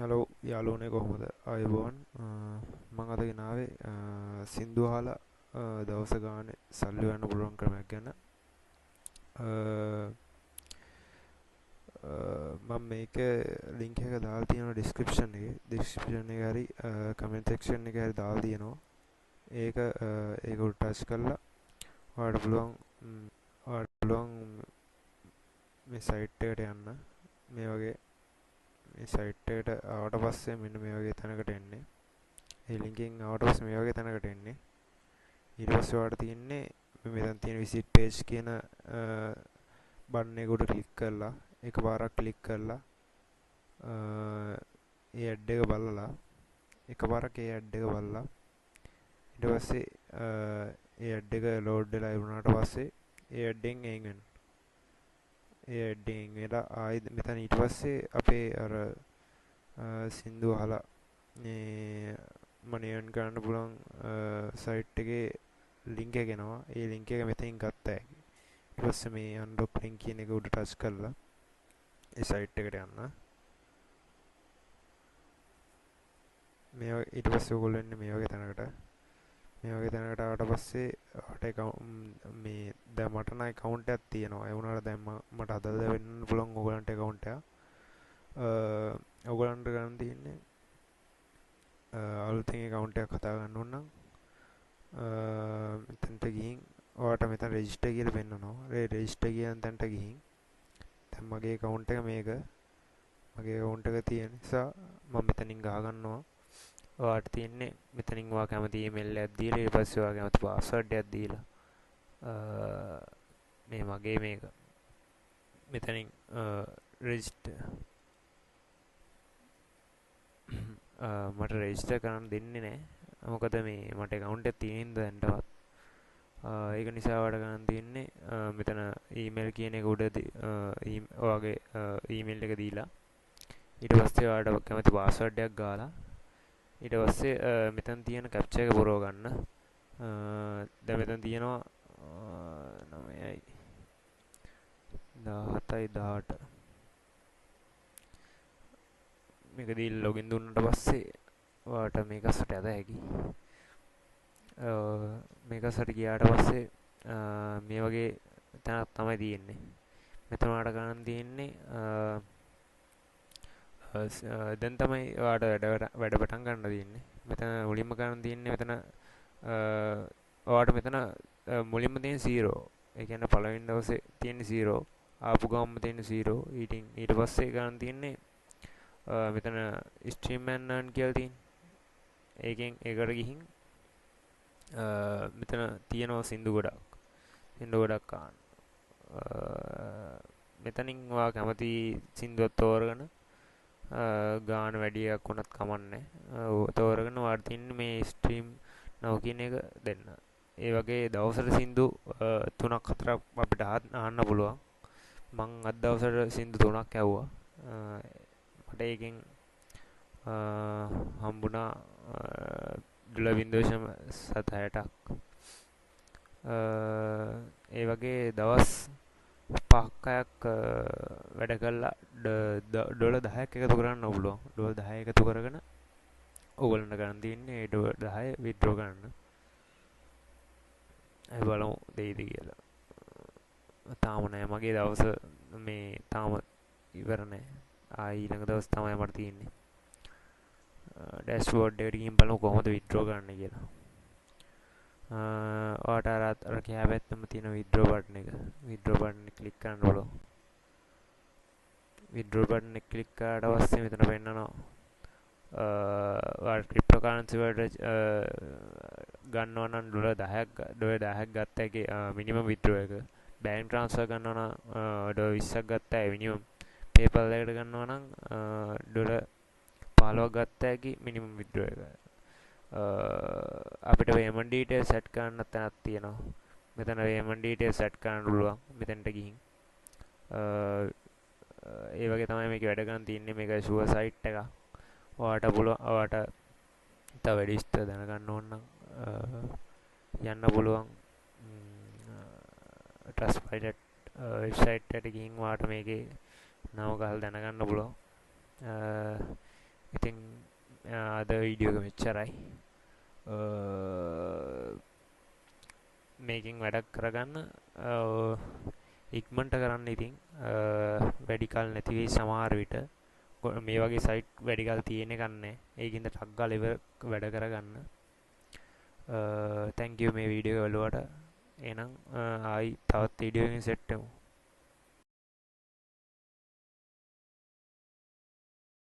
Hello යාළුවනේ කොහොමද ආයුබෝවන් මං අද ගෙනාවේ සින්දු අහලා දවස ගානේ සල්ලි හොයන්න පුළුවන් ක්‍රමයක් ගැන මම මේකේ ලින්ක් එක දාලා තියෙනවා ඩිස්ක්‍රිප්ෂන් එකේ හරි කමෙන්ට් සෙක්ෂන් එකේ හරි දාලා තියෙනවා ඒක උඩ ටච් කරලා ඔයාලට පුළුවන් ඔයාලට පුළුවන් මේ සයිට් එකට යන්න මේ වගේ මේ සයිට් එකට ආවට පස්සේ මෙන්න මේ වගේ තැනකට එන්නේ ඒ ලින්කෙන් ආවට පස්සේ මේ වගේ තැනකට එන්නේ ඊට පස්සේ ඔයාලට තියෙන්නේ මෙතන තියෙන විසිට් පේජ් කියන බටන් එක උඩ ක්ලික් කරලා එකපාරක් ක්ලික් කරලා ඒ ඇඩ් එක බලලා එකපාරක් ඒ ඇඩ් එක බලලා ඊට පස්සේ ඒ ඇඩ් එක ලෝඩ් වෙලා ඉවරනාට පස්සේ ඒ ඇඩ් එකෙන් එයින් වෙන්න ඒ ඇඩ් එකෙන් වෙලා ආයෙත් මෙතන ඊට පස්සේ අපේ අර සින්දු අහලා මේ මනි earn කරන්න පුළුවන් සයිට් එකේ ලින්ක් එක එනවා. ඒ ලින්ක් එක මෙතනින් ගත්ත හැකි. ඊට පස්සේ මේ unlock link කියන එක උඩ ටච් කරලා ඒ සයිට් එකට යන්න. ඊට පස්සේ ඔයගොල්ලෝ එන්නේ මේ වගේ තැනකට. මේ වගේ තැනකට ආවට පස්සේ මේ දැන් මට නම් account එකක් තියෙනවා. ඒ වුණාට දැන් මට අදද වෙන්න පුළුවන් ඔයගලන්ට account එකක්. ඔයගලන්ට ගන්න තියෙන්නේ අලුතෙන් account එකක් හදා ගන්න ඕන නම් මෙතනට ගිහින් ඔයාලට මෙතන රෙජිස්ටර් කියලා පෙන්නනවා. ඒ රෙජිස්ටර් කියන තැනට ගිහින් දැන් මගේ account එක මේක. මගේ account එක තියෙන නිසා මම මෙතනින් ගහ ගන්නවා. ඔයාලට තියෙන්නේ මෙතනින් ඔයා කැමති email එකක් දීලා ඊට පස්සේ ඔයා කැමති password එකක් දීලා මේ මගේ මේක මෙතනින් රෙජිස්ටර් මට රෙජිස්ටර් කරන්න දෙන්නේ නැහැ. මොකද මේ මට account එක තියෙන දැන්ටවත්. ඒක නිසා ඔයාලට ගන්න තියෙන්නේ මෙතන email කියන එක උඩ ඔයාගේ email එක දීලා ඊට පස්සේ ඔයාලට කැමති password එකක් ගාලා ඊට පස්සේ මෙතන තියෙන captcha එක පුරව ගන්න. දැන් මෙතන තියෙනවා 9යි 17යි 18 මේක දීලා login දුන්නාට පස්සේ ඔයාලට මේක අස්සට යද හැකි. මේක අස්සට ගියාට පස්සේ මේ වගේ තැනක් තමයි තියෙන්නේ. මෙතන ඔයාලට ගන්න තියෙන්නේ දැන් තමයි ඔයාලට වැඩ පටන් ගන්න තියෙන්නේ. මෙතන මුලින්ම ගන්න තියෙන්නේ මෙතන ඔයාලට මෙතන මුලින්ම තියෙන 0. ඒ කියන්නේ පළවෙනි දවසේ තියෙන 0. ආපු ගමන්ම තියෙන 0. ඊට පස්සේ ගන්න තියෙන්නේ මෙතන stream and earn කියලා තියෙන. ඒකෙන් ඒකට ගිහින් මෙතන තියෙනවා සින්දු ගොඩක් ගන්න. මෙතනින් ඔයා කැමති සින්දුවක් තෝරගෙන ගාන වැඩි එකක් වුණත් කමන්නේ. තෝරගෙන ඔයාලට තියෙන්නේ මේ stream now කියන එක දෙන්න. ඒ වගේ දවසට සින්දු 3ක් 4ක් අපිට අහන්න පුළුවන්. මං අද දවසට සින්දු 3ක් ඇහුවා. මට ඒකෙන් හම්බුණා $0.60ක්. ඒ වගේ දවස් 5ක් වැඩ කළා $10ක් එකතු කරන්න පුළුවන්. $10 එකතු කරගෙන ඕගොල්ලන්ට ගන්න තියෙන්නේ $10 withdraw කරන්න. ඒ බලමු දෙයිද කියලා. තාම නෑ මගේ දවස මේ තාම ඉවර නෑ. ඊළඟ දවස් තමයි මට තියෙන්නේ. ඩෑෂ්බෝඩ් එකට ගිහින් බලමු කොහොමද withdraw කරන්න කියලා. ඔයාලට අර කැපැත්තම තියෙන withdraw button එක. withdraw button එක ක්ලික් කරන්න බලමු. withdraw button එක ක්ලික් කරාට පස්සේ මෙතන පෙන්නනවා ඔයාලට cryptocurrency වලට ගන්නවා නම් $10ක් ගත්ත එකේ minimum withdraw එක. bank transfer ගන්නවා නම් $20ක් ගත්ත ඒ minimum. PayPal එකට ගන්නවා නම් $15ක් ගත්ත හැකි minimum withdraw එක. අපිට payment details set කරන්න තැනක් තියෙනවා. මෙතන payment details set කරන්න පුළුවන් මෙතනට ගිහින්. ඒ වගේ තමයි මේක වැඩ කරන් තියන්නේ. මේක sure site එකක්. ඔයාලට තව වැඩි විස්තර දැනගන්න ඕන නම් යන්න පුළුවන් Trustpilot website එකට ගිහින් ඔයාලට මේකේ නම ගහලා දැනගන්න පුළුවන්. ඉතින් අද වීඩියෝ එක මෙච්චරයි. මේකින් වැඩක් කරගන්න ඉක්මනට කරන්න. ඉතින් වැඩි කල නැති වෙයි සමහර විට. මේ වගේ සයිට් වැඩි කල තියෙන එකක් නැහැ. ඒකින්ද ටක් ගාලා ඉවර වැඩ කරගන්න. තැන්ක් යූ මේ වීඩියෝ එක බලුවට. එහෙනම් ආයි තවත් වීඩියෝ එකකින් සෙට් වෙමු.